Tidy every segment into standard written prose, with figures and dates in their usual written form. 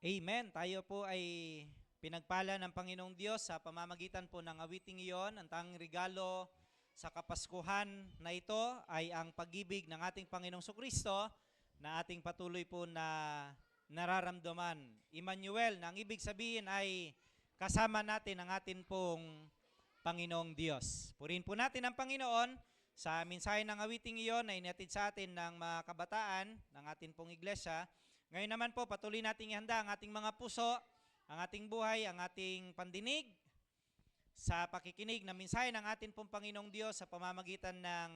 Amen. Tayo po ay pinagpala ng Panginoong Diyos sa pamamagitan po ng awiting iyon. Ang tanging regalo sa Kapaskuhan na ito ay ang pag-ibig ng ating Panginoong Sukristo na ating patuloy po na nararamdaman. Emmanuel, na ang ibig sabihin ay kasama natin ang atin pong Panginoong Diyos. Purihin po natin ang Panginoon sa mensahe ng awiting iyon na inatid sa atin ng mga kabataan ng atin pong iglesia. Ngayon naman po, patuloy nating ihanda ang ating mga puso, ang ating buhay, ang ating pandinig sa pakikinig na mensahe ng atin pong Panginoong Diyos sa pamamagitan ng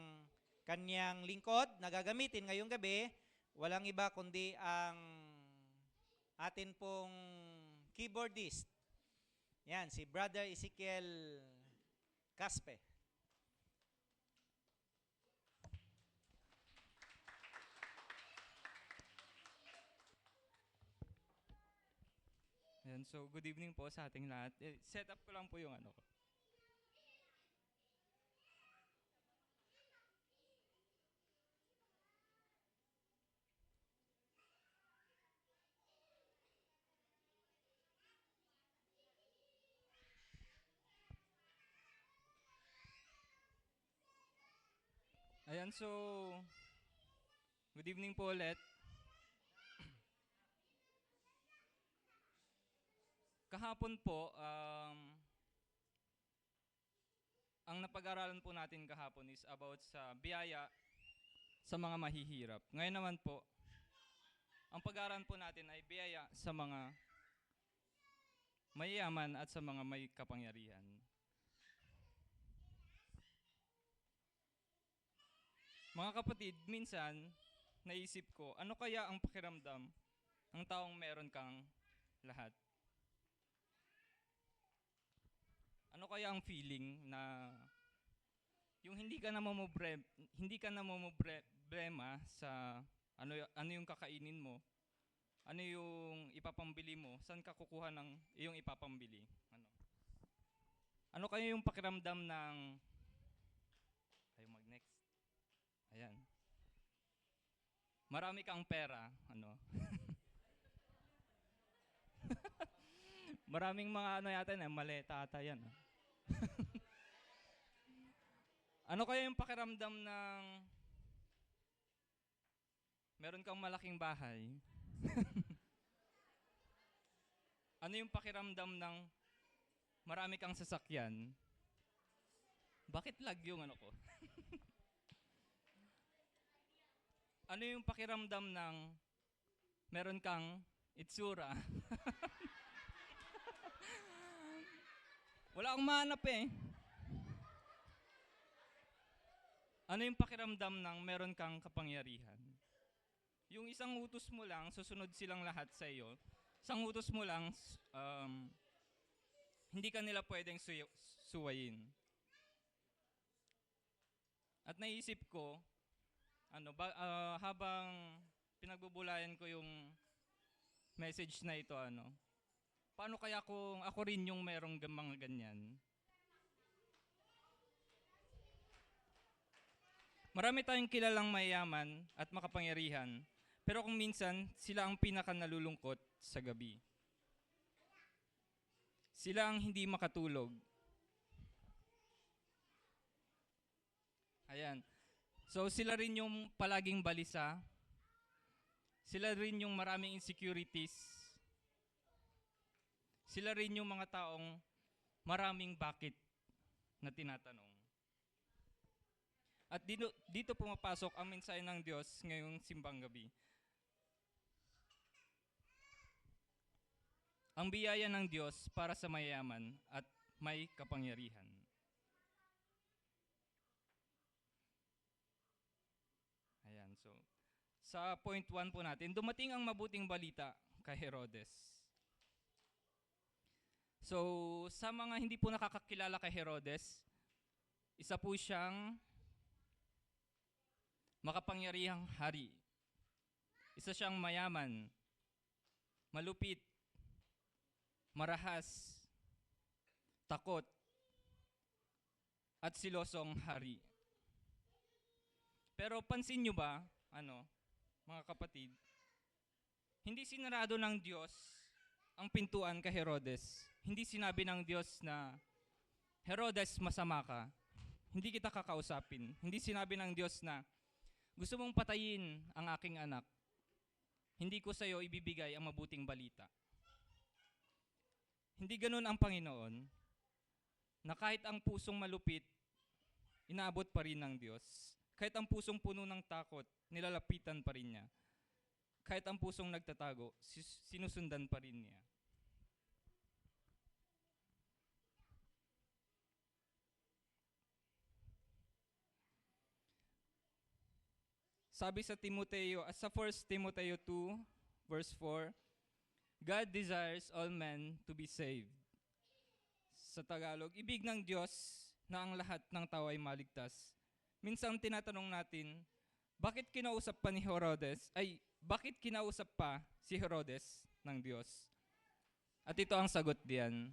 kanyang lingkod na gagamitin ngayong gabi. Walang iba kundi ang atin pong keyboardist. Yan, si Brother Ezekiel Caspe. Ayan, so good evening po sa ating lahat. Set up ko lang po yung ano ko. Ayan, so good evening po ulit. Kahapon po, ang napag-aralan po natin kahapon is about sa biyaya sa mga mahihirap. Ngayon naman po, ang pag-aralan po natin ay biyaya sa mga mayayaman at sa mga may kapangyarihan. Mga kapatid, minsan naisip ko, ano kaya ang pakiramdam ng taong meron kang lahat? Ano kaya ang feeling na yung hindi ka na problema sa ano yung kakainin mo, ano yung ipapambili mo, saan ka kukuha ng iyong ipapambili? Ano kaya yung pakiramdam ng ayaw mag-next? Ayan. Marami kang pera, Maraming mga yata na, maleta ata yan. Ano kaya yung pakiramdam ng meron kang malaking bahay? Ano yung pakiramdam ng marami kang sasakyan? Bakit lag yung ko? Ano yung pakiramdam ng meron kang itsura? Wala akong mahanap eh. Ano yung pakiramdam ng meron kang kapangyarihan? Yung isang utos mo lang, susunod silang lahat sa iyo. Isang utos mo lang, hindi ka nila pwedeng suwayin. At naisip ko, habang pinagbubulayan ko yung message na ito, paano kaya kung ako rin yung merong mga ganyan? Marami tayong kilalang mayayaman at makapangyarihan, pero kung minsan, sila ang pinaka-nalulungkot sa gabi. Sila ang hindi makatulog. Ayan. So sila rin yung palaging balisa. Sila rin yung maraming insecurities. Sila rin yung mga taong maraming bakit na tinatanong. At dito pumapasok ang mensahe ng Diyos ngayong simbang gabi. Ang biyaya ng Diyos para sa mayayaman at may kapangyarihan. Ayan, so sa point 1 po natin, dumating ang mabuting balita kay Herodes. So, sa mga hindi po nakakakilala kay Herodes, isa po siyang makapangyarihang hari. Isa siyang mayaman, malupit, marahas, takot, at silosong hari. Pero pansin nyo ba, mga kapatid, hindi sinarado ng Diyos ang pintuan kay Herodes, hindi sinabi ng Diyos na, Herodes, masama ka. Hindi kita kakausapin. Hindi sinabi ng Diyos na, gusto mong patayin ang aking anak. Hindi ko sa iyo ibibigay ang mabuting balita. Hindi ganun ang Panginoon, na kahit ang pusong malupit, inaabot pa rin ng Diyos. Kahit ang pusong puno ng takot, nilalapitan pa rin niya. Kahit ang pusong nagtatago, sinusundan pa rin niya. Sabi sa Timoteo, sa 1 Timoteo 2, verse 4, God desires all men to be saved. Sa Tagalog, ibig ng Diyos na ang lahat ng tao ay maligtas. Minsan tinatanong natin, bakit kinausap pa si Herodes ng Diyos? At ito ang sagot diyan.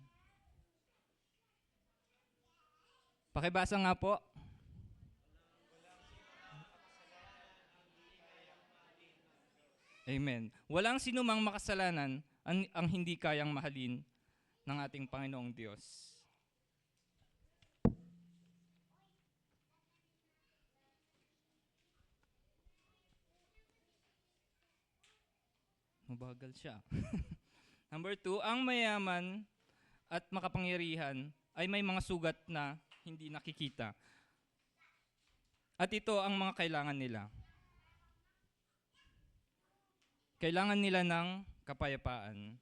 Pakibasa nga po. Amen. Walang sinumang makasalanan ang hindi kayang mahalin ng ating Panginoong Diyos. Mabagal siya. Number 2, ang mayaman at makapangyarihan ay may mga sugat na hindi nakikita. At ito ang mga kailangan nila. Kailangan nila ng kapayapaan.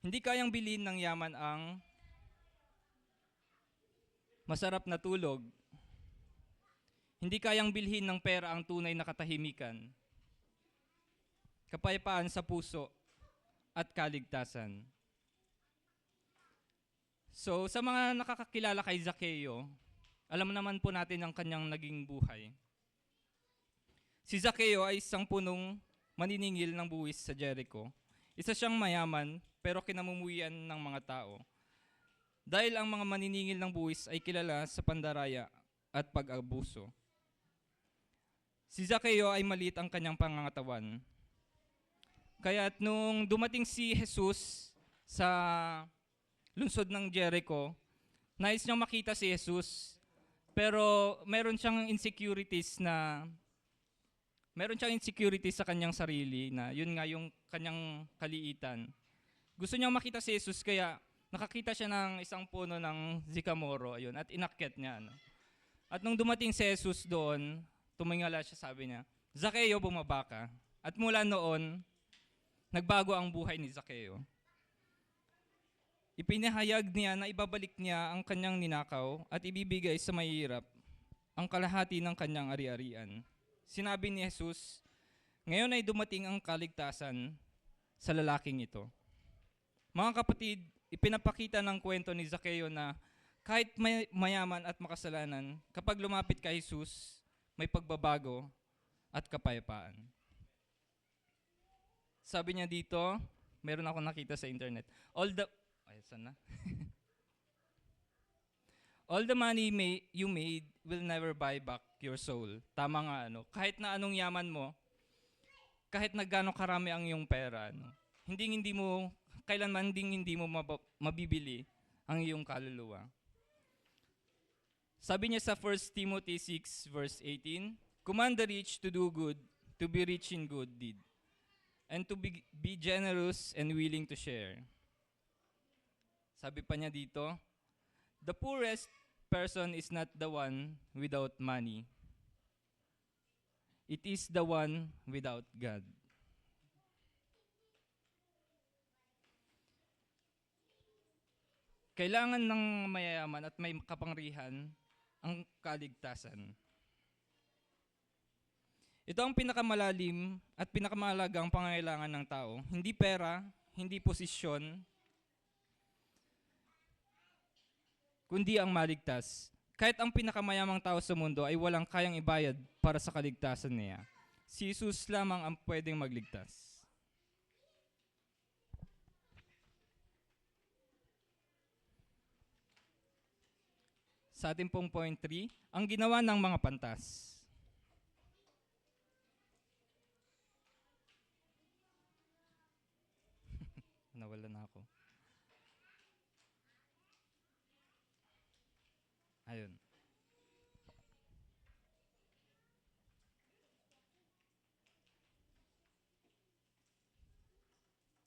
Hindi kayang bilhin ng yaman ang masarap na tulog. Hindi kayang bilhin ng pera ang tunay na katahimikan, kapayapaan sa puso at kaligtasan. So, sa mga nakakakilala kay Zaccheo, alam naman po natin ang kanyang naging buhay. Si Zaccheo ay isang punong maniningil ng buwis sa Jericho. Isa siyang mayaman pero kinamumuhian ng mga tao. Dahil ang mga maniningil ng buwis ay kilala sa pandaraya at pag-abuso. Si Zaccheo ay maliit ang kanyang pangangatawan. Kaya nung dumating si Jesus sa lungsod ng Jericho, nais niyang makita si Jesus, pero meron siyang insecurities sa kanyang sarili na yun nga yung kanyang kaliitan. Gusto niyang makita si Jesus kaya nakakita siya ng isang puno ng sycamore, ayun, at inakyat niya. At nung dumating si Jesus doon, tumingala siya, sabi niya, Zaccheo, bumaba ka. At mula noon, nagbago ang buhay ni Zaccheo. Ipinahayag niya na ibabalik niya ang kanyang ninakaw at ibibigay sa mahihirap ang kalahati ng kanyang ari-arian. Sinabi ni Jesus, ngayon ay dumating ang kaligtasan sa lalaking ito. Mga kapatid, ipinapakita ng kwento ni Zaccheo na kahit mayaman at makasalanan, kapag lumapit kay Jesus, may pagbabago at kapayapaan. Sabi niya dito, meron ako nakita sa internet, all the money you made will never buy back your soul. Tama nga, kahit na anong yaman mo, kahit na gaano karami ang iyong pera, kailanman hindi mo mabibili ang iyong kaluluwa. Sabi niya sa 1 Timothy 6 verse 18, command the rich to do good, to be rich in good deed, and to be generous and willing to share. Sabi pa niya dito, the poorest person is not the one without money. It is the one without God. Kailangan ng mayayaman at may kapangyarihan ang kaligtasan. Ito ang pinakamalalim at pinakamahalagang pangangailangan ng tao. Hindi pera, hindi posisyon, kundi ang maligtas. Kahit ang pinakamayamang tao sa mundo ay walang kayang ibayad para sa kaligtasan niya. Si Jesus lamang ang pwedeng magligtas. Sa ating pong point 3, ang ginawa ng mga pantas. Wala na ako. Ayun.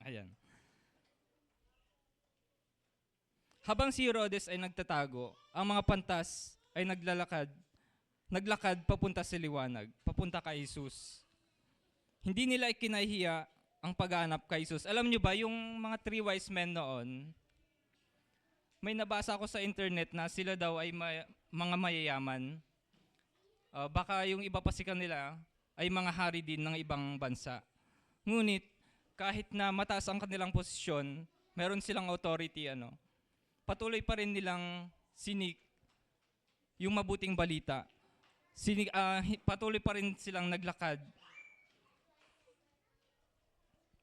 Ayan. Habang si Herodes ay nagtatago, ang mga pantas ay naglakad papunta sa liwanag, papunta kay Jesus. Hindi nila ikinahiya ang paghahanap kay Jesus. Alam niyo ba, yung mga three wise men noon, may nabasa ako sa internet na sila daw ay mga mayayaman. Baka yung iba pa sa kanila ay mga hari din ng ibang bansa. Ngunit, kahit na mataas ang kanilang posisyon, meron silang authority, patuloy pa rin nilang sinik yung mabuting balita. Patuloy pa rin silang naglakad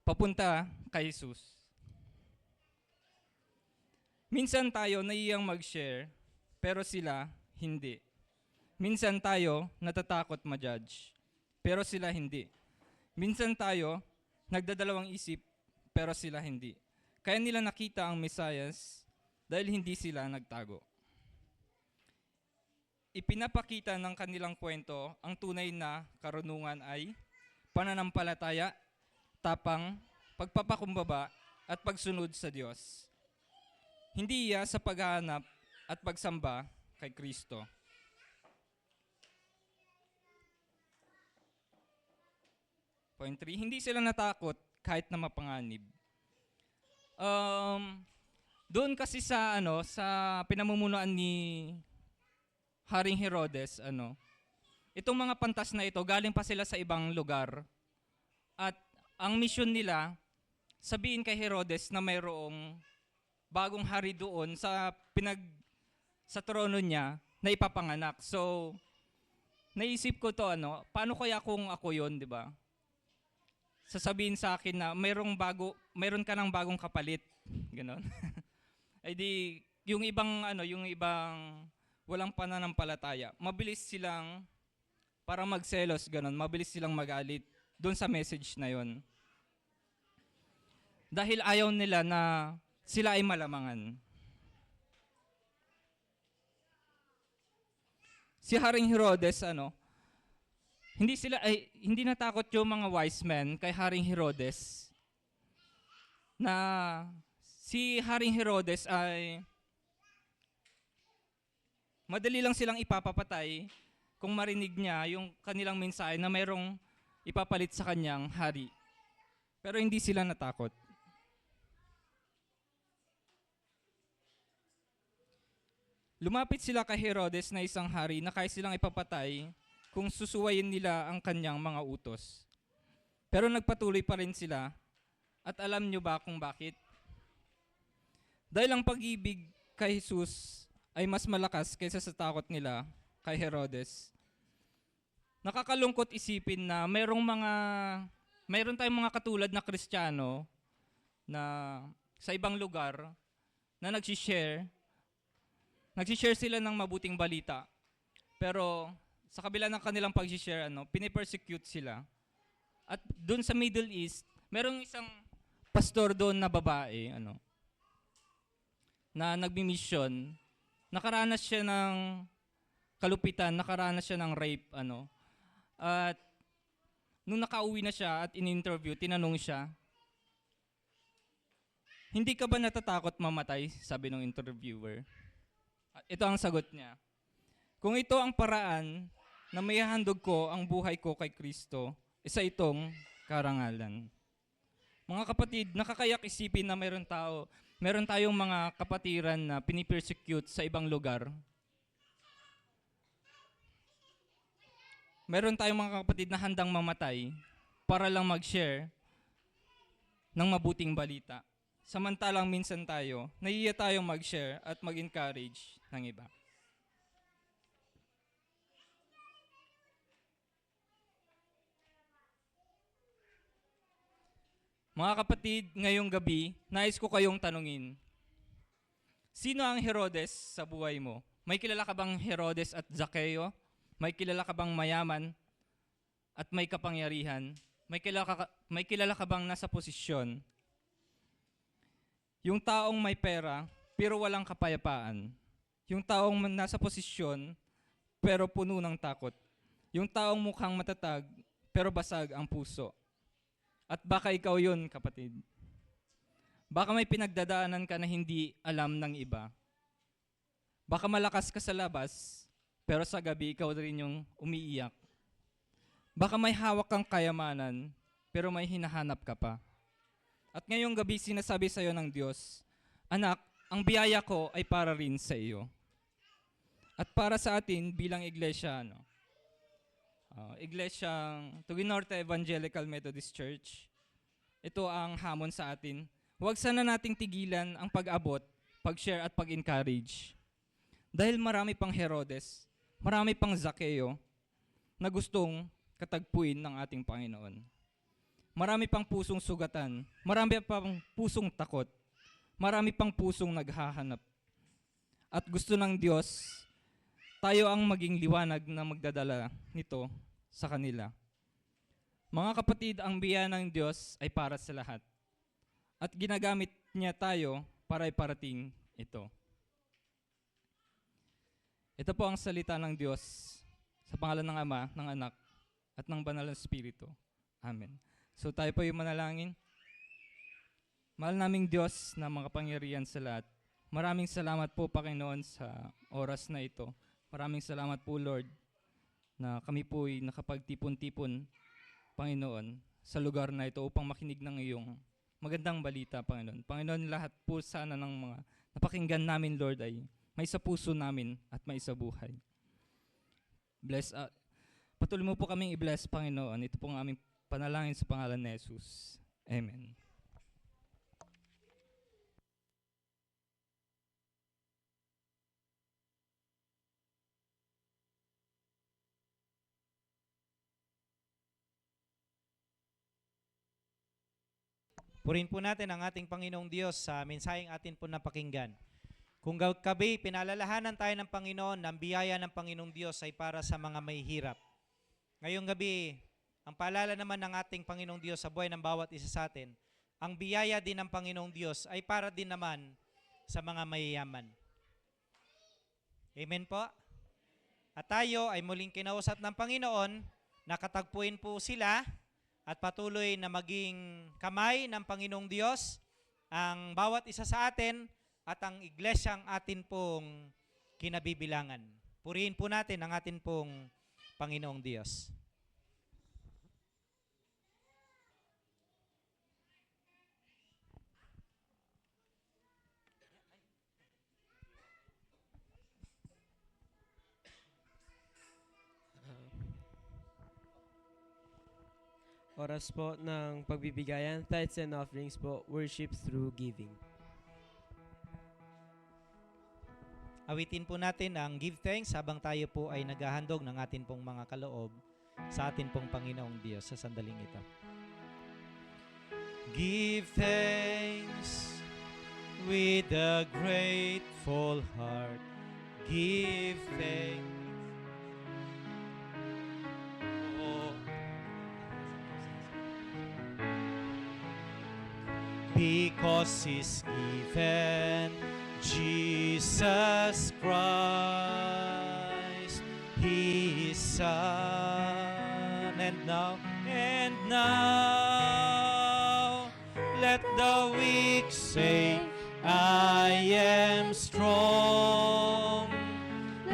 papunta kay Jesus. Minsan tayo naiyang mag-share, pero sila hindi. Minsan tayo natatakot ma-judge, pero sila hindi. Minsan tayo nagdadalawang isip, pero sila hindi. Kaya nila nakita ang Mesiyas dahil hindi sila nagtago. Ipinapakita ng kanilang kwento ang tunay na karunungan ay pananampalataya, tapang, pagpapakumbaba, at pagsunod sa Diyos. Hindi iya sa paghahanap at pagsamba kay Kristo. Point 3, hindi sila natakot kahit na mapanganib. Doon kasi sa pinamumunuan ni Haring Herodes, itong mga pantas na ito, galing pa sila sa ibang lugar. At ang misyon nila, sabihin kay Herodes na mayroong bagong hari doon sa trono niya na ipapanganak. So, naisip ko to, paano kaya kung ako yon, di ba? Sasabihin sa akin na meron ka ng bagong kapalit. Ganon. Ay di, yung ibang walang pananampalataya, mabilis silang parang magselos, ganon, mabilis silang magalit doon sa message na yon. Dahil ayaw nila na sila ay malamangan. Si Haring Herodes, hindi natakot yung mga wise men kay Haring Herodes na si Haring Herodes ay madali lang silang ipapapatay kung marinig niya yung kanilang mensahe na mayroong ipapalit sa kanyang hari. Pero hindi sila natakot. Lumapit sila kay Herodes na isang hari na kaya silang ipapatay kung susuwayin nila ang kanyang mga utos. Pero nagpatuloy pa rin sila. At alam nyo ba kung bakit? Dahil ang pag-ibig kay Jesus ay mas malakas kaysa sa takot nila kay Herodes. Nakakalungkot isipin na mayroon tayong mga katulad na Kristiyano na sa ibang lugar na nagsishare sila ng mabuting balita. Pero sa kabila ng kanilang pag-share, pinipersecute sila. At doon sa Middle East, merong isang pastor doon na babae, na nagmi-mission. Nakaranas siya ng kalupitan, nakaranas siya ng rape, At nung nakauwi na siya at in-interview, tinanong siya, "Hindi ka ba natatakot mamatay?" sabi ng interviewer. At ito ang sagot niya, "Kung ito ang paraan na maihahandog ko ang buhay ko kay Kristo, isa itong karangalan." Mga kapatid, nakakayak isipin na meron tayong mga kapatiran na pinipersecute sa ibang lugar. Meron tayong mga kapatid na handang mamatay para lang mag-share ng mabuting balita. Samantalang minsan nahihiya tayong mag-share at mag-encourage ng iba. Mga kapatid, ngayong gabi, nais ko kayong tanungin. Sino ang Herodes sa buhay mo? May kilala ka bang Herodes at Zaccheo? May kilala ka bang mayaman at may kapangyarihan? May kilala ka bang nasa posisyon? Yung taong may pera, pero walang kapayapaan. Yung taong nasa posisyon, pero puno ng takot. Yung taong mukhang matatag, pero basag ang puso. At baka ikaw yun, kapatid. Baka may pinagdadaanan ka na hindi alam ng iba. Baka malakas ka sa labas, pero sa gabi ikaw rin yung umiiyak. Baka may hawak kang kayamanan, pero may hinahanap ka pa. At ngayong gabi sinasabi sa iyo ng Diyos, anak, ang biyaya ko ay para rin sa iyo. At para sa atin bilang iglesia, Iglesyang Tuguin Norte Evangelical Methodist Church, ito ang hamon sa atin. Huwag sana nating tigilan ang pag-abot, pag-share at pag-encourage. Dahil marami pang Herodes, marami pang Zakeo na gustong katagpuin ng ating Panginoon. Marami pang pusong sugatan, marami pang pusong takot, marami pang pusong naghahanap. At gusto ng Diyos, tayo ang maging liwanag na magdadala nito sa kanila. Mga kapatid, ang biyaya ng Diyos ay para sa lahat. At ginagamit niya tayo para iparating ito. Ito po ang salita ng Diyos sa pangalan ng Ama, ng Anak, at ng Banal na Espiritu. Amen. So tayo po yung manalangin. Mahal naming Diyos na makapangyarihan sa lahat. Maraming salamat po, Panginoon, sa oras na ito. Maraming salamat po, Lord, na kami po'y nakapagtipon-tipon, Panginoon, sa lugar na ito upang makinig ng iyong magandang balita, Panginoon. Panginoon, lahat po sana ng mga napakinggan namin, Lord, ay may sa puso namin at may sa buhay. Patuloy mo po kaming i-bless, Panginoon. Ito po ang aming panalangin sa pangalan ni Jesus. Amen. Purihin po natin ang ating Panginoong Diyos sa mensaheng atin po napakinggan. Kung gabi pinalalahanan tayo ng Panginoon, ang biyaya ng Panginoong Diyos ay para sa mga may hirap. Ngayong gabi, ang paalala naman ng ating Panginoong Diyos sa buhay ng bawat isa sa atin, ang biyaya din ng Panginoong Diyos ay para din naman sa mga mayayaman. Amen po? At tayo ay muling kinausap ng Panginoon, nakatagpuin po sila, at patuloy na maging kamay ng Panginoong Diyos ang bawat isa sa atin at ang iglesyang atin pong kinabibilangan. Purihin po natin ang atin pong Panginoong Diyos. Oras po ng pagbibigayan, tithes and offerings po, worship through giving. Awitin po natin ang give thanks habang tayo po ay naghahandog ng atin pong mga kaloob sa atin pong Panginoong Diyos sa sandaling ito. Give thanks with a grateful heart. Give thanks. Because He's given Jesus Christ, His Son, and now, let the weak say, I am strong.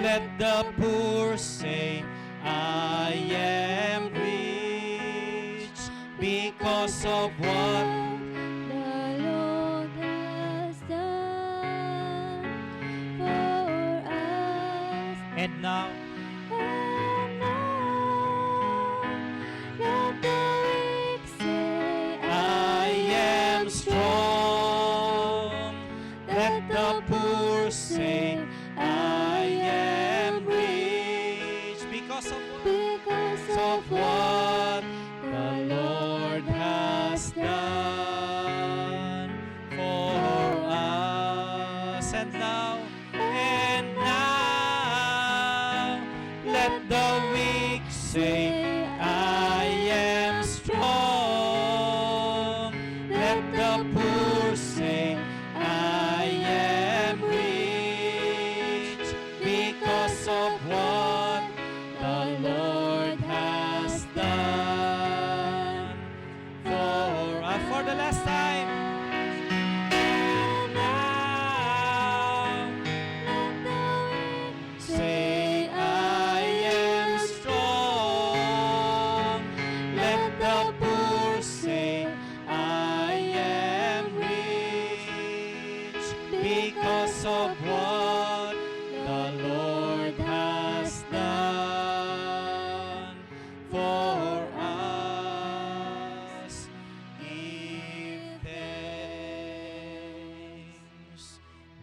Let the poor say, I am rich, because of what and now, let the weak say, I am strong. Let the poor say, I am rich. Because of what the Lord has done for us. And now,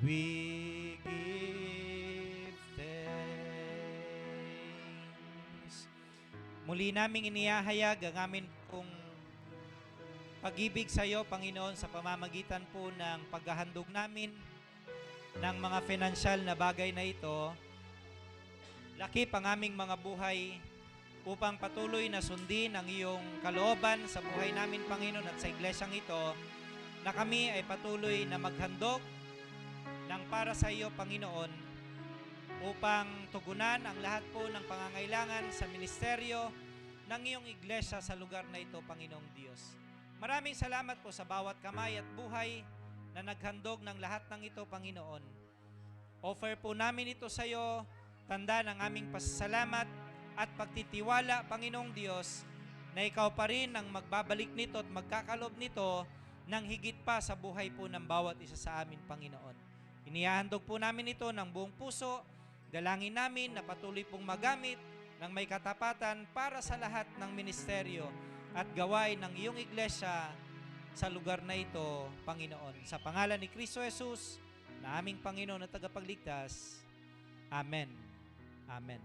we give thanks. Muli naming inihahayag ang amin pong pag-ibig sa iyo, Panginoon, sa pamamagitan po ng paghahandog namin ng mga financial na bagay na ito. Lakip ang aming mga buhay upang patuloy na sundin ang iyong kalooban sa buhay namin, Panginoon, at sa iglesyang ito, na kami ay patuloy na maghandog ng para sa iyo, Panginoon, upang tugunan ang lahat po ng pangangailangan sa ministeryo ng iyong iglesia sa lugar na ito, Panginoong Diyos. Maraming salamat po sa bawat kamay at buhay na naghandog ng lahat ng ito, Panginoon. Offer po namin ito sa iyo, tanda ng aming pasasalamat at pagtitiwala, Panginoong Diyos, na ikaw pa rin ang magbabalik nito at magkakalob nito ng higit pa sa buhay po ng bawat isa sa amin, Panginoon. Inihahandog po namin ito ng buong puso. Dalangin namin na patuloy pong magamit ng may katapatan para sa lahat ng ministeryo at gawain ng iyong iglesia sa lugar na ito, Panginoon. Sa pangalan ni Kristo Jesus, na aming Panginoon at tagapagligtas. Amen. Amen.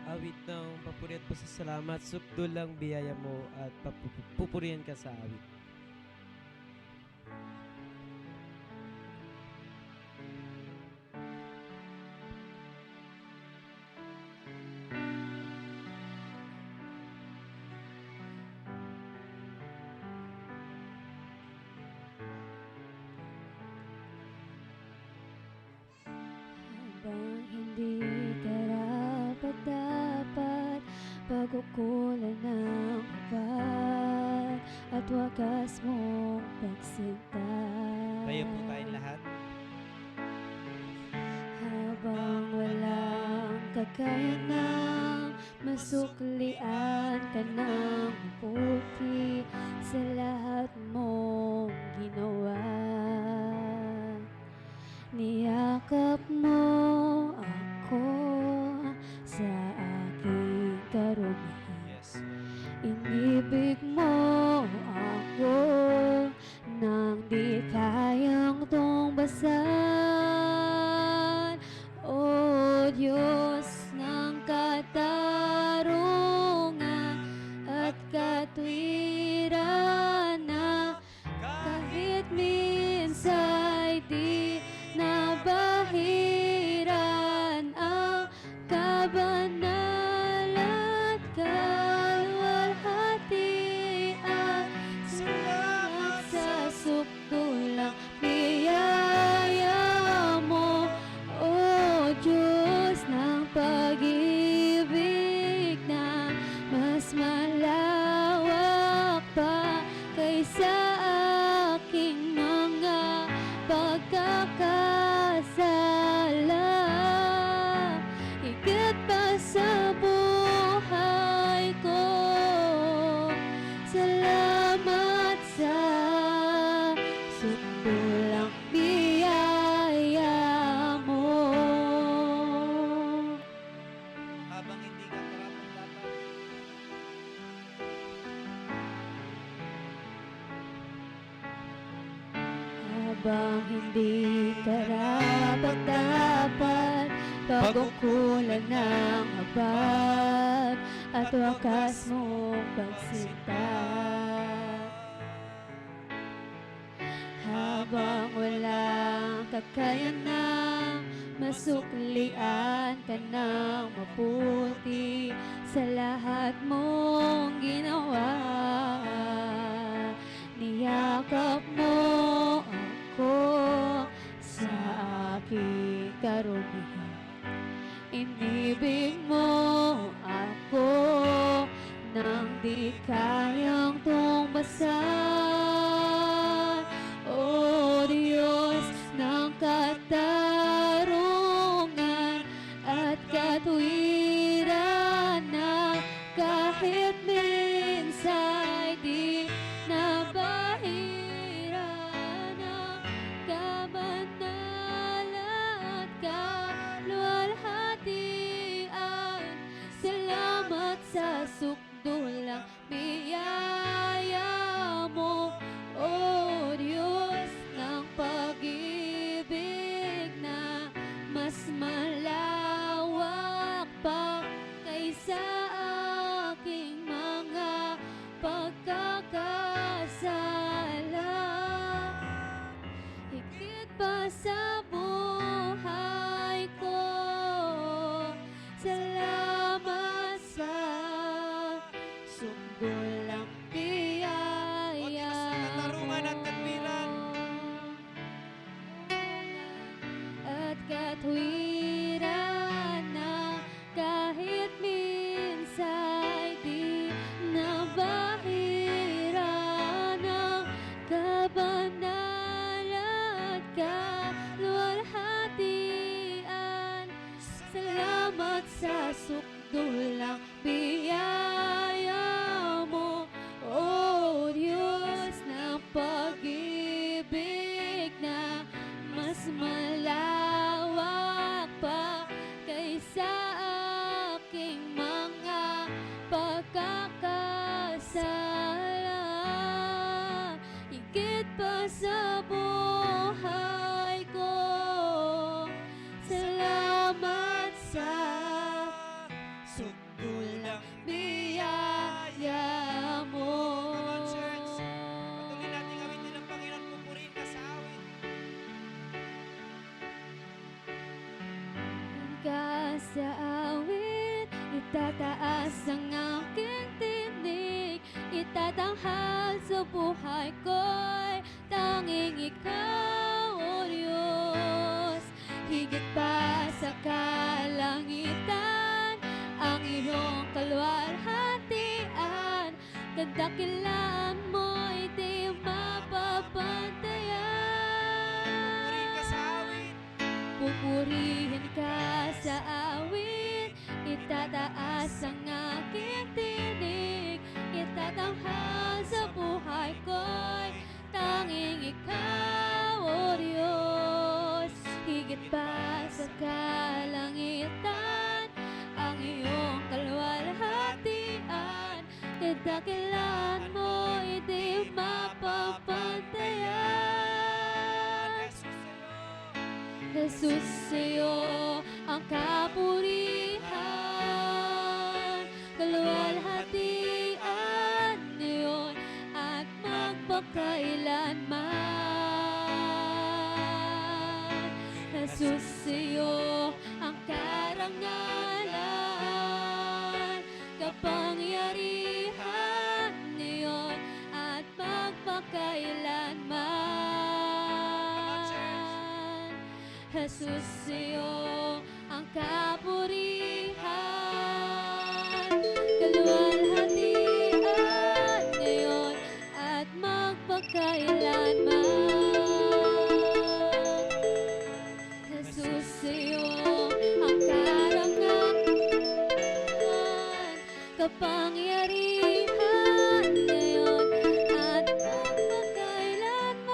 Awit ng papuri at pasasalamat, sukdul ang biyaya mo at pupurihan ka sa awit. Habang hindi karapat-dapat, pagkukulan ng hubad at wakas mong pagsinta. Tayo po tayong lahat. Habang walang kakayanang masuklian ka ng mabuti sa lahat mong ginawa. Niyakap mo ako sa aking karumihan. Yes. Inibig mo ako nang di kayang tumbasan. O Diyos ng katarungan at katwiran, na kahit minsa'y di nabahiran ang kabanalan at kaluwalhatian. Salamat sa sukdulang biyaya mo, O Diyos ng pag-ibig na mas malawak pa kaysa aking mga pagkakasala. Higit pa sa buhay ko, salamat sa sukdulang biyaya mo. Habang hindi ka karapat-dapat, Habang hindi karapat-dapat, pagkukulan ng habag at wakas mong pagsinta. Habang walang kakayanang masuklian ka ng mabuti sa lahat mong ginawa. Niyakap mo ako sa aking karumihan. Inibig mo ako nang di kayang tumbasan. O Diyos ng katarungan at katwiran, na kahit may mas malawak pa kaysa aking mga pagkakasala. Higit pa sa buhay ko, salamat sa sunggulang biyaya katarungan at katwiran. at katwiran na kahit minsa'y di nabahira ng kabanalan at kaluwalhatian. Salamat sa sukdulang biyaya mo, O Diyos ng pag-ibig na mas malawak pa kaysa aking mga pagkakasala. Higit pa sa buhay ko, salamat sa sukdulang biyaya mo. Come on, church. Patuloy nating awitin ang Panginoon, pupurihin ka sa awit. Ka sa awit, itataas ang aking tinig, itatanghal sa buhay ko'y tanging ikaw, O Diyos. Higit pa sa kalangitan, ang iyong kaluwalhatian, kadakilaan mo'y di Pupurihin ka sa mapapantayan. awit. Pupurihin ka sa awit, itataas ang aking tinig, itatanghal sa buhay ko'y tanging ikaw, O Diyos. Higit pa sa kalangitan, ang iyong kaluwalhatian, kadakilaan mo'y di mapapantayan. Jesus sa'yo. Jesus, sa'yo ang kapurihan, kaluwalhatian ngayon at magpakailanman. Jesus, sa'yo ang karangalan, kapangyarihan ngayon at magpakailanman. Jesus, sa'yo ang kapurihan, kaluwalhatian ngayon at magpakailanman. Jesus, sa'yo ang karangalan, kapangyarihan ngayon at magpakailanman.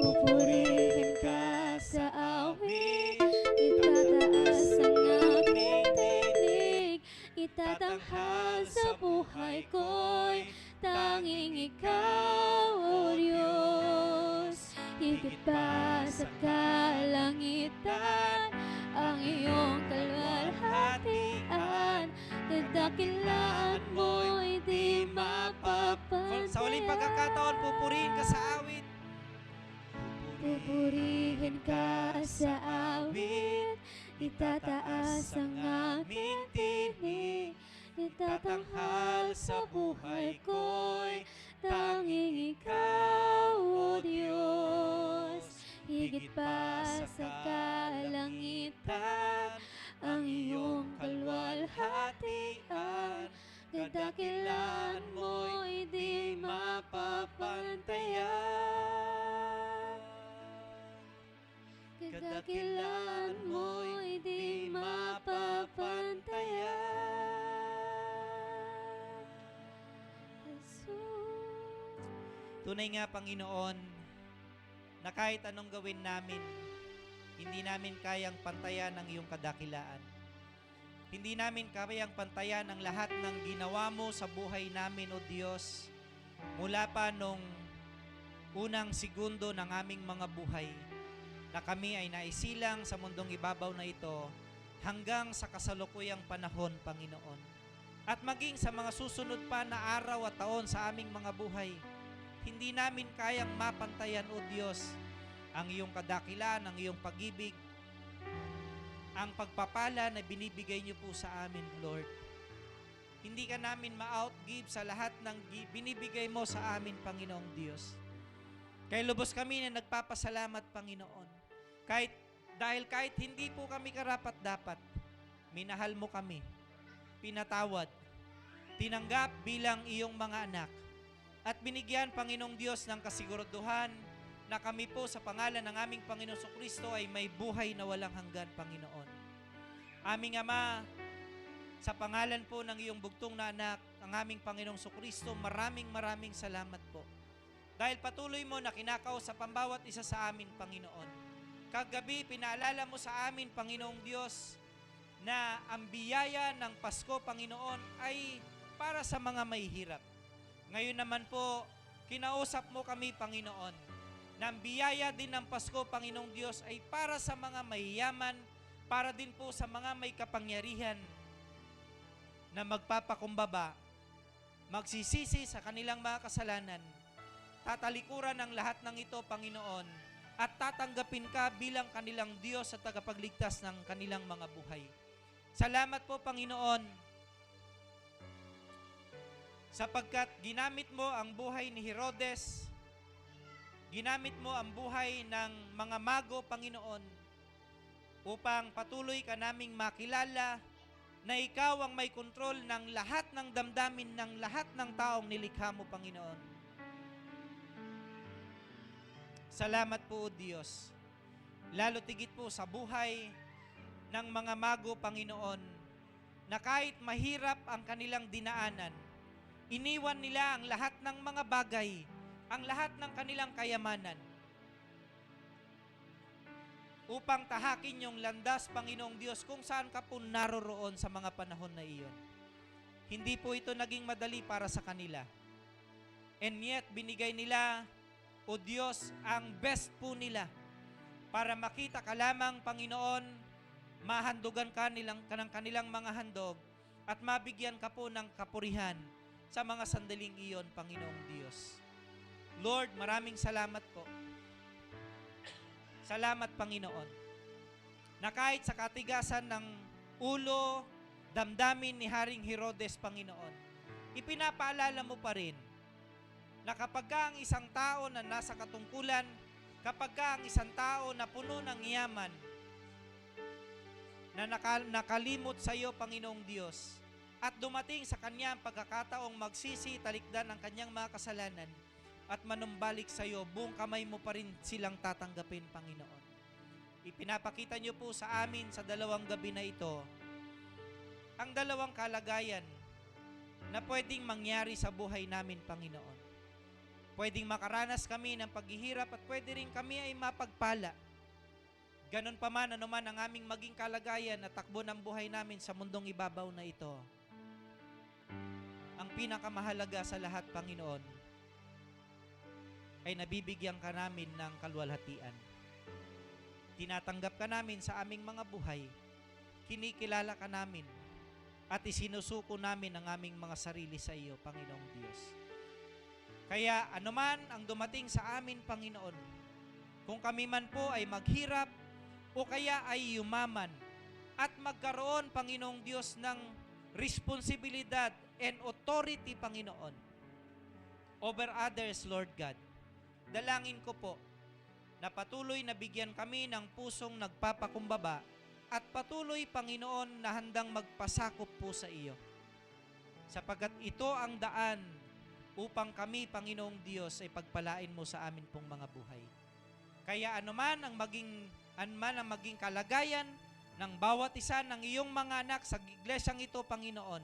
Pupurihin ka sa awit, itataas ang aking tinig, itatanghal sa buhay ko'y tanging ikaw, O Diyos. Higit pa sa kalangitan, ang iyong kaluwalhatian, kadakilaan mo'y di mapapantayan. Sa huling pagkakataon, pupurihin ka sa awit. Pupurihin ka sa awit, itataas ang aking tinig, itatanghal sa buhay ko'y tanging ikaw, O Diyos. Higit pa sa kalangitan, ang iyong kaluwalhatian, kadakilaan mo'y di mapapantayan. Kadakilaan mo'y di mapapantayan. Jesus. Tunay nga, Panginoon, na kahit anong gawin namin, hindi namin kayang pantayan ang iyong kadakilaan. Hindi namin kayang pantayan ang lahat ng ginawa mo sa buhay namin, O Diyos, mula pa nung unang segundo ng aming mga buhay. na kami ay naisilang sa mundong ibabaw na ito hanggang sa kasalukuyang panahon, Panginoon. At maging sa mga susunod pa na araw at taon sa aming mga buhay, hindi namin kayang mapantayan, O Diyos, ang iyong kadakilan, ang iyong pag-ibig, ang pagpapala na binibigay niyo po sa amin, Lord. Hindi ka namin ma-outgive sa lahat ng binibigay mo sa amin, Panginoong Diyos. Kaya lubos kami na nagpapasalamat, Panginoon. Dahil kahit hindi po kami karapat-dapat, minahal mo kami, pinatawad, tinanggap bilang iyong mga anak, at binigyan, Panginoong Diyos, ng kasiguraduhan na kami po sa pangalan ng aming Panginoong Kristo ay may buhay na walang hanggan, Panginoon. Aming Ama, sa pangalan po ng iyong bugtong na anak, ang aming Panginoong Kristo, maraming salamat po. Dahil patuloy mo na kinakausap ang bawat isa sa amin, Panginoon. Kagabi, pinaalala mo sa amin, Panginoong Diyos, na ang biyaya ng Pasko, Panginoon, ay para sa mga mahihirap. Ngayon naman po, kinausap mo kami, Panginoon, na ang biyaya din ng Pasko, Panginoong Diyos, ay para sa mga mahiyaman, para din po sa mga may kapangyarihan na magpapakumbaba, magsisisi sa kanilang mga kasalanan, tatalikuran ang lahat ng ito, Panginoon, at tatanggapin ka bilang kanilang Diyos at tagapagligtas ng kanilang mga buhay. Salamat po, Panginoon, sapagkat ginamit mo ang buhay ni Herodes, ginamit mo ang buhay ng mga mago, Panginoon, upang patuloy ka naming makilala na ikaw ang may kontrol ng lahat ng damdamin ng lahat ng taong nilikha mo, Panginoon. Salamat po, O Diyos. Lalo tigit po sa buhay ng mga mago, Panginoon, na kahit mahirap ang kanilang dinaanan, iniwan nila ang lahat ng mga bagay, ang lahat ng kanilang kayamanan, upang tahakin yung landas, Panginoong Diyos, kung saan ka po naroroon sa mga panahon na iyon. Hindi po ito naging madali para sa kanila. And yet, binigay nila, O Diyos, ang best po nila para makita ka lamang, Panginoon, mahandugan ka ng kanilang mga handog at mabigyan ka po ng kapurihan sa mga sandaling iyon, Panginoong Diyos. Lord, maraming salamat po. Salamat, Panginoon, na kahit sa katigasan ng ulo, damdamin ni Haring Herodes, Panginoon, ipinapaalala mo pa rin na kapag ka ang isang tao na nasa katungkulan, kapag ka ang isang tao na puno ng yaman, na nakalimot sa iyo, Panginoong Diyos, at dumating sa kanya ang pagkakataong magsisi, talikdan ang kanyang mga kasalanan, at manumbalik sa iyo, buong kamay mo pa rin silang tatanggapin, Panginoon. Ipinapakita niyo po sa amin sa dalawang gabi na ito, ang dalawang kalagayan na pwedeng mangyari sa buhay namin, Panginoon. Pwedeng makaranas kami ng paghihirap at pwede rin kami ay mapagpala. Ganon pa man, anuman ang aming maging kalagayan at takbo ng buhay namin sa mundong ibabaw na ito, ang pinakamahalaga sa lahat, Panginoon, ay nabibigyan ka namin ng kaluwalhatian. Tinatanggap ka namin sa aming mga buhay, kinikilala ka namin, at isinusuko namin ang aming mga sarili sa iyo, Panginoong Diyos. Kaya anuman ang dumating sa amin, Panginoon, kung kami man po ay maghirap o kaya ay yumaman at magkaroon, Panginoong Diyos, ng responsibilidad and authority, Panginoon, over others, Lord God, dalangin ko po na patuloy na bigyan kami ng pusong nagpapakumbaba at patuloy, Panginoon, na handang magpasakop po sa iyo. Sapagkat ito ang daan upang kami, Panginoong Diyos, ay pagpalain mo sa amin pong mga buhay. Kaya anuman ang maging kalagayan ng bawat isa ng iyong mga anak sa iglesyang ito, Panginoon,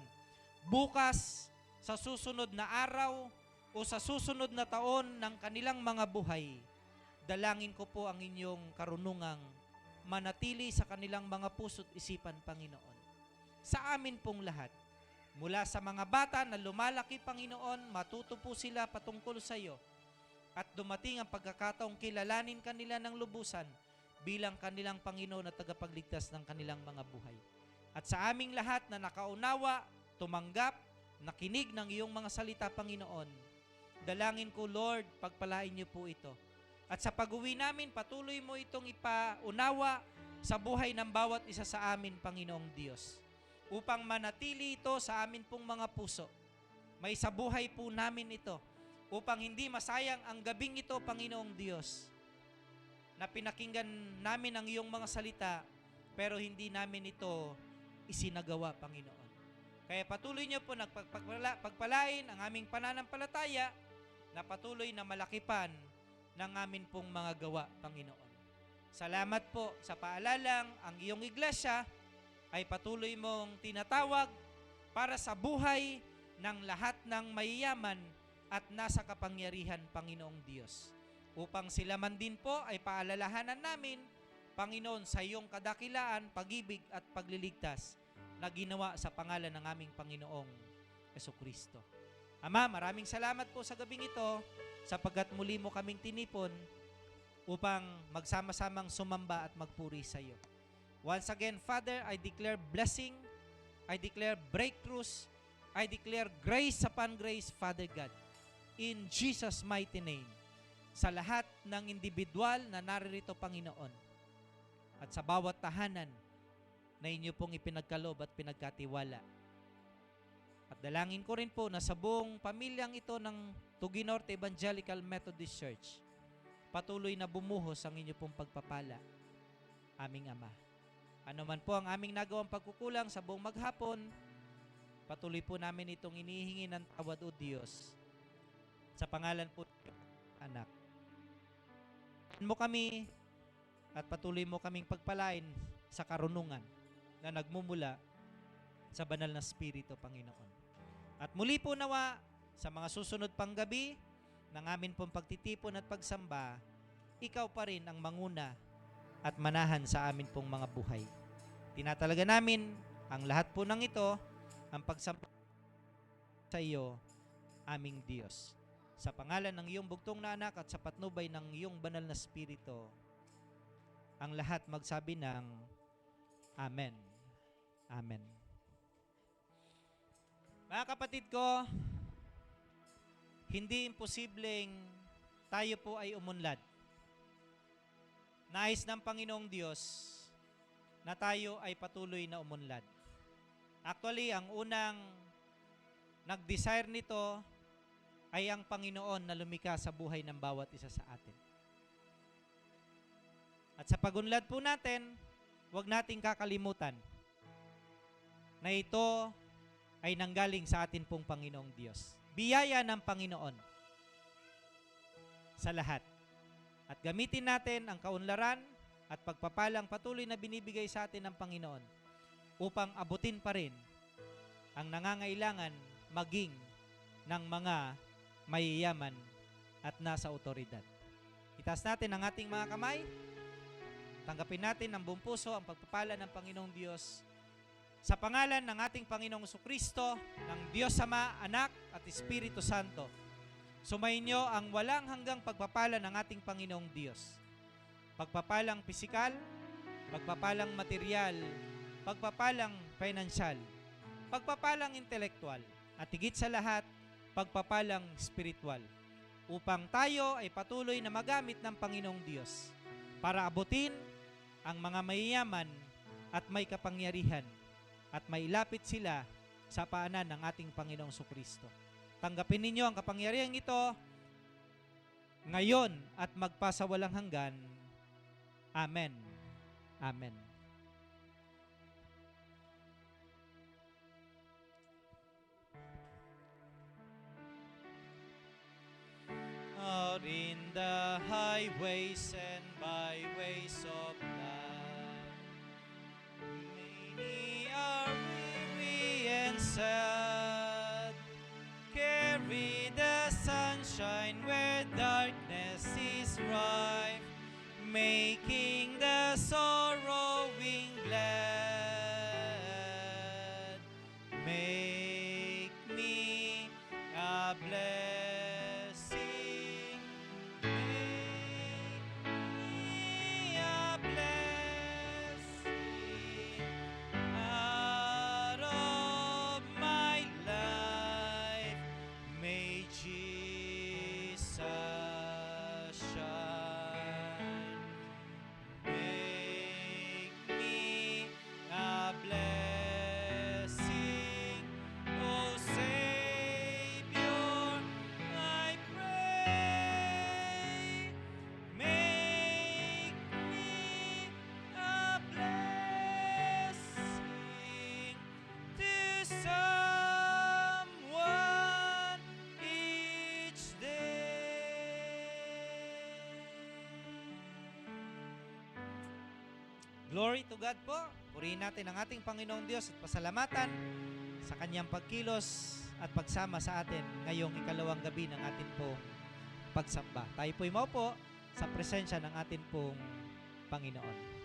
bukas, sa susunod na araw, o sa susunod na taon ng kanilang mga buhay, dalangin ko po ang inyong karunungang manatili sa kanilang mga puso't isipan, Panginoon. Sa amin pong lahat, mula sa mga bata na lumalaki, Panginoon, matuto po sila patungkol sa iyo, at dumating ang pagkakataong kilalanin kanila ng lubusan, bilang kanilang Panginoon at tagapagligtas ng kanilang mga buhay. At sa aming lahat na nakaunawa, tumanggap, nakinig ng iyong mga salita, Panginoon, dalangin ko, Lord, pagpalain niyo po ito. At sa pag-uwi namin, patuloy mo itong ipaunawa sa buhay ng bawat isa sa amin, Panginoong Diyos, upang manatili ito sa amin pong mga puso. May sa buhay po namin ito, upang hindi masayang ang gabing ito, Panginoong Diyos, na pinakinggan namin ang iyong mga salita, pero hindi namin ito isinagawa, Panginoon. Kaya patuloy niyo po pagpalain ang aming pananampalataya na patuloy na malakipan ng amin pong mga gawa, Panginoon. Salamat po sa paalalang ang iyong iglesia ay patuloy mong tinatawag para sa buhay ng lahat ng mayayaman at nasa kapangyarihan, Panginoong Diyos. Upang sila man din po ay paalalahanan namin, Panginoon, sa iyong kadakilaan, pag-ibig at pagliligtas na ginawa sa pangalan ng aming Panginoong Jesucristo. Ama, maraming salamat po sa gabing ito sapagkat muli mo kaming tinipon upang magsama-samang sumamba at magpuri sa iyo. Once again, Father, I declare blessing, I declare breakthroughs, I declare grace upon grace, Father God, in Jesus' mighty name, sa lahat ng individual na naririto, Panginoon, at sa bawat tahanan na inyo pong ipinagkaloob at pinagkatiwala. At dalangin ko rin po na sa buong pamilyang ito ng Tugi Norte Evangelical Methodist Church, patuloy na bumuhos ang inyo pong pagpapala, aming Ama. Ano man po ang aming nagawang pagkukulang sa buong maghapon, patuloy po namin itong inihingi ng tawad, O Diyos, sa pangalan po ng Anak. Mo kami at patuloy mo kaming pagpalain sa karunungan na nagmumula sa banal na Espiritu, Panginoon. At muli po nawa sa mga susunod pang gabi ng amin pong pagtitipon at pagsamba, ikaw pa rin ang manguna at manahan sa amin pong mga buhay. Tinatalaga namin ang lahat po ng ito, ang pagsamba sa iyo, aming Diyos. Sa pangalan ng iyong bugtong na anak at sa patnubay ng iyong banal na Espiritu, ang lahat magsabi ng Amen. Amen. Mga kapatid ko, hindi imposibleng tayo po ay umunlad. Nais ng Panginoong Diyos na tayo ay patuloy na umunlad. Actually, ang unang nag-desire nito ay ang Panginoon na lumikha sa buhay ng bawat isa sa atin. At sa pagunlad po natin, huwag nating kakalimutan na ito ay nanggaling sa atin pong Panginoong Diyos. Biyaya ng Panginoon sa lahat. At gamitin natin ang kaunlaran at pagpapalang patuloy na binibigay sa atin ng Panginoon upang abutin pa rin ang nangangailangan maging ng mga mayayaman at nasa otoridad. Itaas natin ang ating mga kamay. Tanggapin natin ng buong puso ang pagpapala ng Panginoong Diyos sa pangalan ng ating Panginoong Jesucristo, ng Diyos Ama, Anak at Espiritu Santo. Sumainyo ang walang hanggang pagpapala ng ating Panginoong Diyos. Pagpapalang pisikal, pagpapalang material, pagpapalang financial, pagpapalang intelektual, at higit sa lahat, pagpapalang spiritual, upang tayo ay patuloy na magamit ng Panginoong Diyos para abutin ang mga mayayaman at may kapangyarihan at mailapit sila sa paanan ng ating Panginoong Jesucristo. Tanggapin ninyo ang kapangyarihan ito ngayon at magpasawalang hanggan. Amen. Amen. Out in the highways and byways of life, many are weary and sad. Carry the sunshine where darkness is rife, making the sorrowing glad. Make me a blessing. Make me a blessing. Glory to God po. Purihin natin ang ating Panginoong Diyos at pasalamatan sa kanyang pagkilos at pagsama sa atin ngayong ikalawang gabi ng atin pong pagsamba. Tayo po'y maupo sa presensya ng atin pong Panginoon.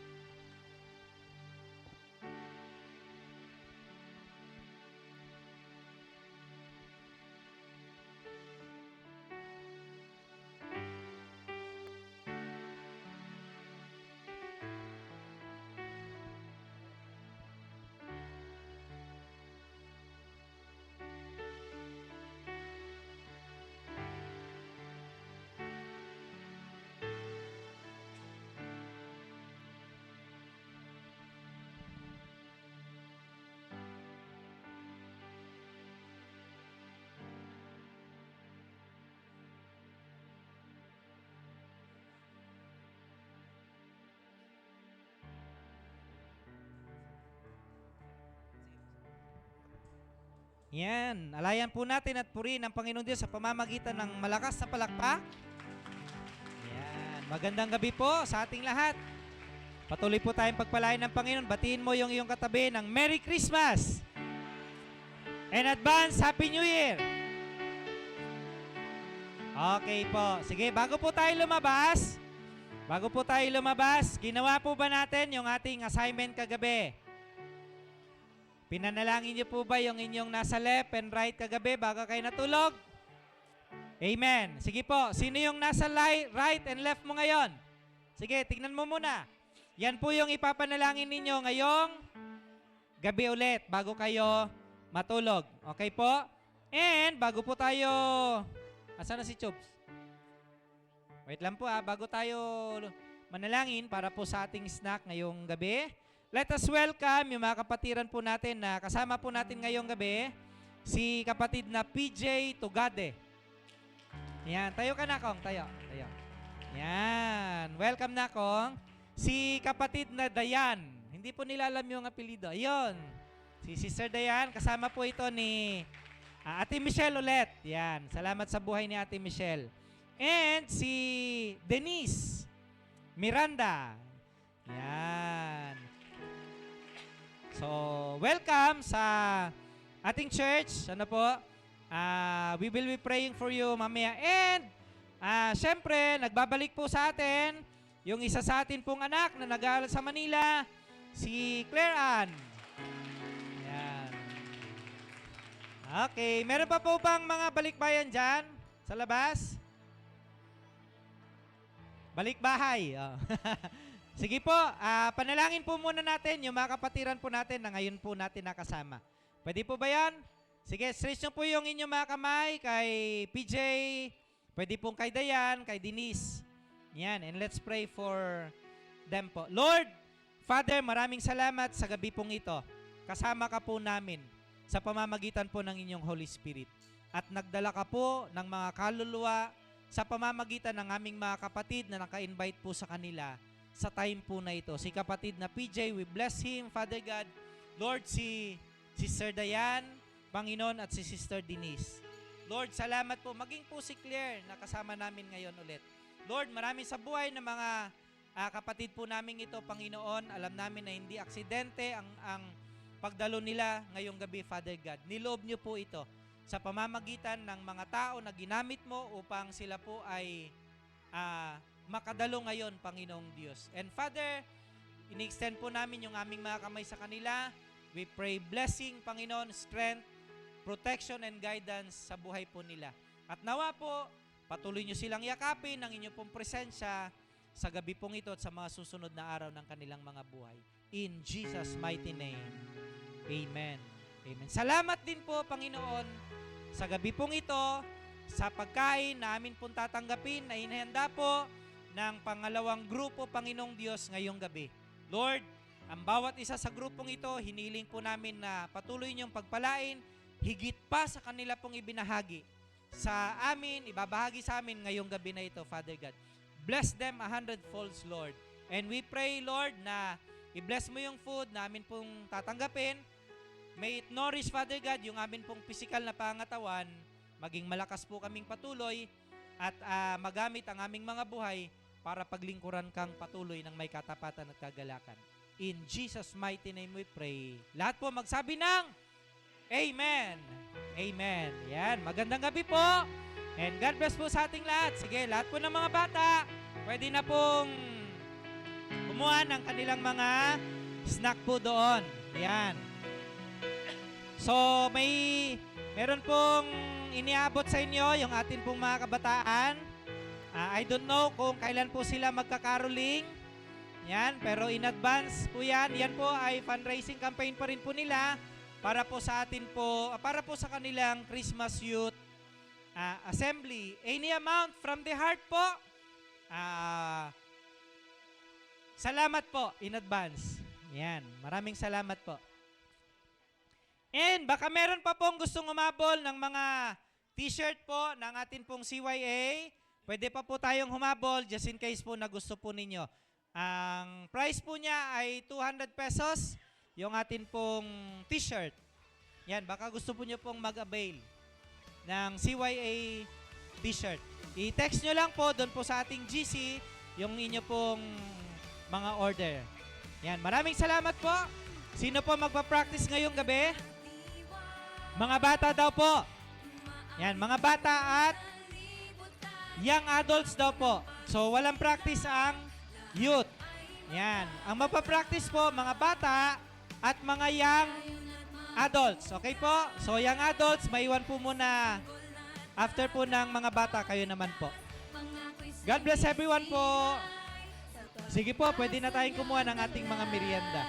Yan, alayan po natin at purihin ang Panginoon Diyos sa pamamagitan ng malakas na palakpak. Yan, magandang gabi po sa ating lahat. Patuloy po tayong pagpalain ng Panginoon. Batiin mo yung iyong katabi ng Merry Christmas and advance Happy New Year. Okay po. Sige, bago po tayo lumabas, ginawa po ba natin yung ating assignment kagabi? Pinanalangin niyo po ba yung inyong nasa left and right kagabi bago kayo natulog? Amen. Sige po, sino yung nasa right and left mo ngayon? Sige, tignan mo muna. Yan po yung ipapanalangin ninyo ngayong gabi ulit bago kayo matulog. Okay po? And bago po tayo... Asan na si Chubs? Wait lang po bago tayo manalangin para po sa ating snack ngayong gabi. Let us welcome yung mga kapatiran po natin na kasama po natin ngayong gabi, si kapatid na PJ Tugade. Yan, tayo ka na, Kong. Tayo. Yan, welcome na, Kong. Si kapatid na Dayan. Hindi po nila alam yung apelido. Ayun, si Sister Dayan. Kasama po ito ni Ate Michelle ulit. Yan, salamat sa buhay ni Ate Michelle. And si Denise Miranda. Yan. So, welcome sa ating church. Ano po? We will be praying for you mamaya. And, syempre, nagbabalik po sa atin yung isa sa atin pong anak na nag-aaral sa Manila, si Claire Ann. Yan. Okay. Meron pa po bang mga balikbayan dyan sa labas? Balikbahay. Oh. Sige po, panalangin po muna natin yung mga kapatiran po natin na ngayon po natin nakasama. Pwede po ba yan? Sige, stretch nyo po yung inyong mga kamay kay PJ, pwede pong kay Dayan, kay Denise. Yan, and let's pray for them po. Lord, Father, maraming salamat sa gabi pong ito. Kasama ka po namin sa pamamagitan po ng inyong Holy Spirit. At nagdala ka po ng mga kaluluwa sa pamamagitan ng aming mga kapatid na naka-invite po sa kanila sa time po na ito. Si kapatid na PJ, we bless him, Father God. Lord, si Sister Dayan, Panginoon, at si Sister Denise. Lord, salamat po. Maging po si Claire na kasama namin ngayon ulit. Lord, marami sa buhay ng mga kapatid po namin ito, Panginoon. Alam namin na hindi aksidente ang pagdalo nila ngayong gabi, Father God. Niloob niyo po ito sa pamamagitan ng mga tao na ginamit mo upang sila po ay makadalo ngayon, Panginoong Diyos. And Father, ini-extend po namin yung aming mga kamay sa kanila. We pray blessing, Panginoon, strength, protection, and guidance sa buhay po nila. At nawa po, patuloy nyo silang yakapin ng inyong pong presensya sa gabi pong ito at sa mga susunod na araw ng kanilang mga buhay. In Jesus' mighty name, Amen. Amen. Salamat din po, Panginoon, sa gabi pong ito, sa pagkain na amin pong tatanggapin na inihanda po ng pangalawang grupo, Panginoong Diyos, ngayong gabi. Lord, ang bawat isa sa grupong ito, hiniling po namin na patuloy niyong pagpalain, higit pa sa kanila pong ibinahagi sa amin, ibabahagi sa amin ngayong gabi na ito, Father God. Bless them 100-folds, Lord. And we pray, Lord, na i-bless mo yung food na amin pong tatanggapin. May it nourish, Father God, yung amin pong physical na pangatawan, maging malakas po kaming patuloy at magamit ang aming mga buhay para paglingkuran kang patuloy ng may katapatan at kagalakan. In Jesus' mighty name we pray. Lahat po magsabi ng Amen. Amen. Yan. Magandang gabi po. And God bless po sa ating lahat. Sige, lahat po ng mga bata, pwede na pong kumuha ng kanilang mga snack po doon. Yan. So, meron pong iniabot sa inyo yung atin pong mga kabataan. I don't know kung kailan po sila magkakaroling. Yan, pero in advance po yan. Yan po ay fundraising campaign pa rin po nila para po sa atin po, para po sa kanilang Christmas Youth Assembly. Any amount from the heart po. Salamat po in advance. Yan, maraming salamat po. And baka meron pa pong gustong umabol ng mga t-shirt po ng atin pong CYA. Pwede pa po tayong humabol just in case po na gusto po ninyo. Ang price po niya ay 200 pesos, yung atin pong t-shirt. Yan, baka gusto po nyo pong mag-avail ng CYA t-shirt. I-text nyo lang po doon po sa ating GC yung inyo pong mga order. Yan, maraming salamat po. Sino po magpa-practice ngayong gabi? Mga bata daw po. Yan, mga bata at young adults daw po. So, walang practice ang youth. Yan. Ang mapapractice po, mga bata at mga young adults. Okay po? So, young adults, maiwan po muna after po ng mga bata, kayo naman po. God bless everyone po. Sige po, pwede na tayong kumuha ng ating mga merienda.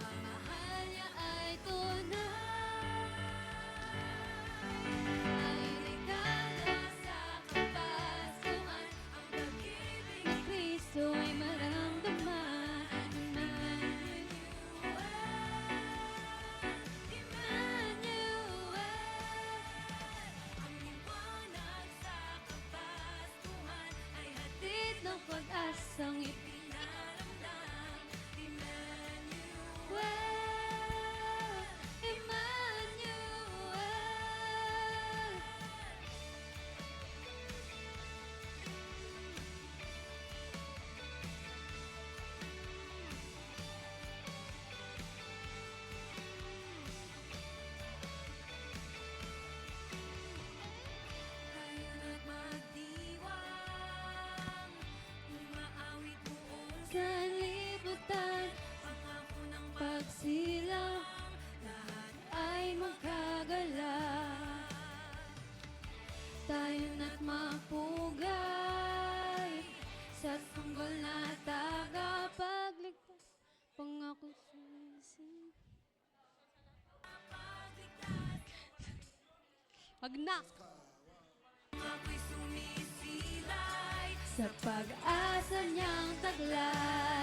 Pagmamahal niya ay tunay. Ay regalo sa kapasuhan. Ang pag-ibig ni Kristo ay maramdaman. Emmanuel, ang liwanag sa kapasuhan ay hatid ng pag-asang ipinaramdam. Emmanuel, Emmanuel. Tayo na't magdiwang, umaawit buong sanlibutan. Pangako ng pagsilang, lahat ay magkagala. Tayo na't mapugay sa sanggol na tagapagligtas. Pangako sumisin. Wag na! Sa pag-asa niyang taglay.